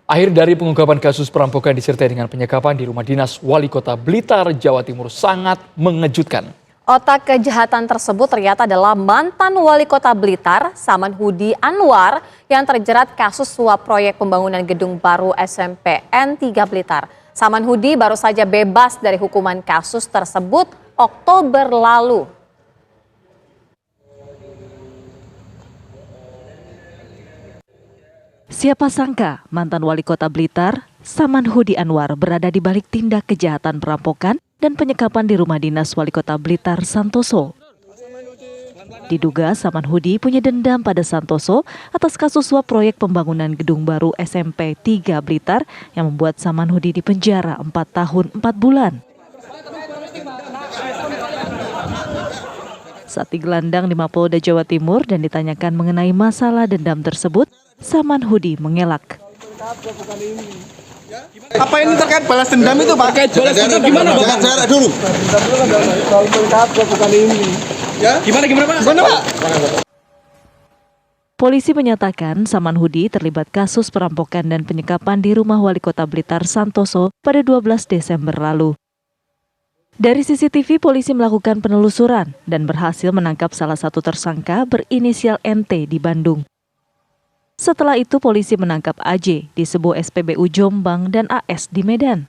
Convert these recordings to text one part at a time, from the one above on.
Akhir dari pengungkapan kasus perampokan disertai dengan penyekapan di rumah dinas Wali Kota Blitar, Jawa Timur sangat mengejutkan. Otak kejahatan tersebut ternyata adalah mantan Wali Kota Blitar, Saman Hudi Anwar, yang terjerat kasus suap proyek pembangunan gedung baru SMPN 3 Blitar. Saman Hudi baru saja bebas dari hukuman kasus tersebut Oktober lalu. Siapa sangka mantan Wali Kota Blitar, Saman Hudi Anwar berada di balik tindak kejahatan perampokan dan penyekapan di rumah dinas Wali Kota Blitar Santoso. Diduga Saman Hudi punya dendam pada Santoso atas kasus suap proyek pembangunan gedung baru SMP 3 Blitar yang membuat Saman Hudi dipenjara 4 tahun 4 bulan. Saat digelandang di Mapolda Jawa Timur dan ditanyakan mengenai masalah dendam tersebut, Saman Hudi mengelak. Apa ini terkait balas dendam itu, Pak? Terkait balas dendam gimana, Pak? Jangan jarak dulu. Gimana, Pak? Polisi menyatakan Saman Hudi terlibat kasus perampokan dan penyekapan di rumah Wali Kota Blitar Santoso pada 12 Desember lalu. Dari CCTV, polisi melakukan penelusuran dan berhasil menangkap salah satu tersangka berinisial NT di Bandung. Setelah itu, polisi menangkap AJ di sebuah SPBU Jombang dan AS di Medan.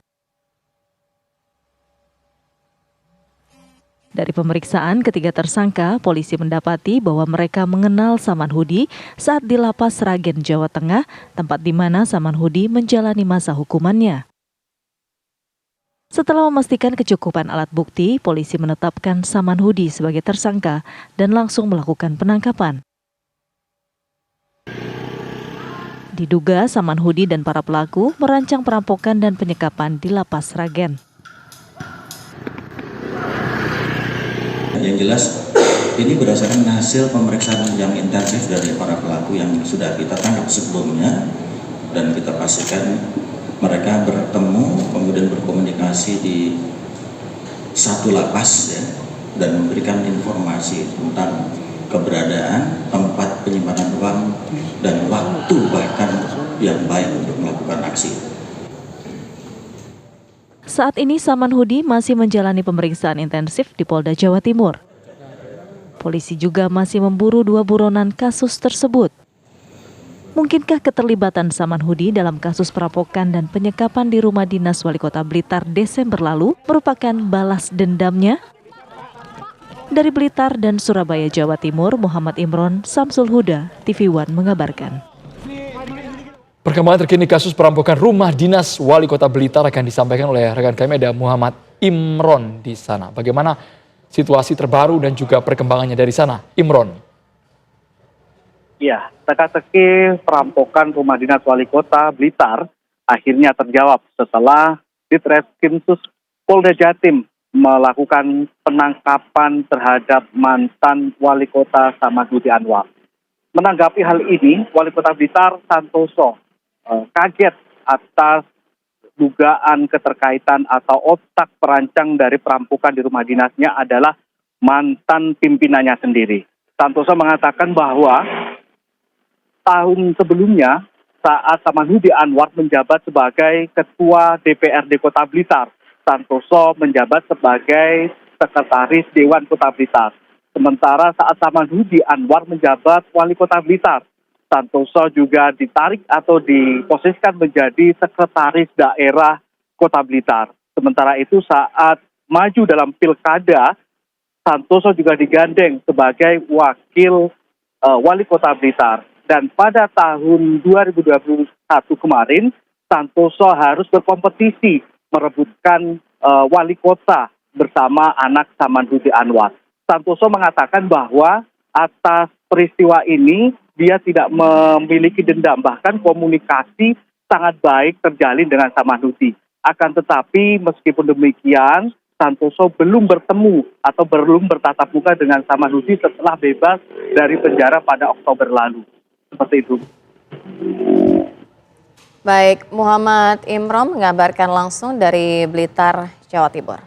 Dari pemeriksaan ketiga tersangka, polisi mendapati bahwa mereka mengenal Saman Hudi saat di Lapas Sragen, Jawa Tengah, tempat di mana Saman Hudi menjalani masa hukumannya. Setelah memastikan kecukupan alat bukti, polisi menetapkan Saman Hudi sebagai tersangka dan langsung melakukan penangkapan. Diduga Saman Hudi dan para pelaku merancang perampokan dan penyekapan di Lapas Sragen. Yang jelas ini berdasarkan hasil pemeriksaan yang intensif dari para pelaku yang sudah kita tangkap sebelumnya, dan kita pastikan mereka bertemu kemudian berkomunikasi di satu lapas ya, dan memberikan informasi tentang keberadaan, tempat penyimpanan uang, dan waktu bahkan yang baik untuk melakukan aksi. Saat ini Saman Hudi masih menjalani pemeriksaan intensif di Polda Jawa Timur. Polisi juga masih memburu 2 buronan kasus tersebut. Mungkinkah keterlibatan Saman Hudi dalam kasus perampokan dan penyekapan di rumah dinas Wali Kota Blitar Desember lalu merupakan balas dendamnya? Dari Blitar dan Surabaya, Jawa Timur, Muhammad Imron, Samsul Huda, TV One mengabarkan. Perkembangan terkini kasus perampokan rumah dinas Wali Kota Blitar akan disampaikan oleh rekan kami ada Muhammad Imron di sana. Bagaimana situasi terbaru dan juga perkembangannya dari sana, Imron? Ya, teka-teki perampokan rumah dinas Wali Kota Blitar akhirnya terjawab setelah Ditreskrimsus Polda Jatim melakukan penangkapan terhadap mantan Wali Kota Saman Hudi Anwar. Menanggapi hal ini, Wali Kota Blitar Santoso kaget atas dugaan keterkaitan atau otak perancang dari perampokan di rumah dinasnya adalah mantan pimpinannya sendiri. Santoso mengatakan bahwa tahun sebelumnya saat Saman Hudi Anwar menjabat sebagai Ketua DPRD Kota Blitar, Santoso menjabat sebagai Sekretaris Dewan Kota Blitar. Sementara saat Saman Hudi Anwar menjabat Wali Kota Blitar, Santoso juga ditarik atau diposisikan menjadi Sekretaris Daerah Kota Blitar. Sementara itu saat maju dalam pilkada, Santoso juga digandeng sebagai Wakil Wali Kota Blitar. Dan pada tahun 2021 kemarin, Santoso harus berkompetisi merebutkan wali kota bersama anak Saman Hudi Anwar. Santoso mengatakan bahwa atas peristiwa ini dia tidak memiliki dendam, bahkan komunikasi sangat baik terjalin dengan Saman Hudi. Akan tetapi meskipun demikian, Santoso belum bertemu atau belum bertatap muka dengan Saman Hudi setelah bebas dari penjara pada Oktober lalu. Seperti itu. Baik, Muhammad Imron mengabarkan langsung dari Blitar, Jawa Timur.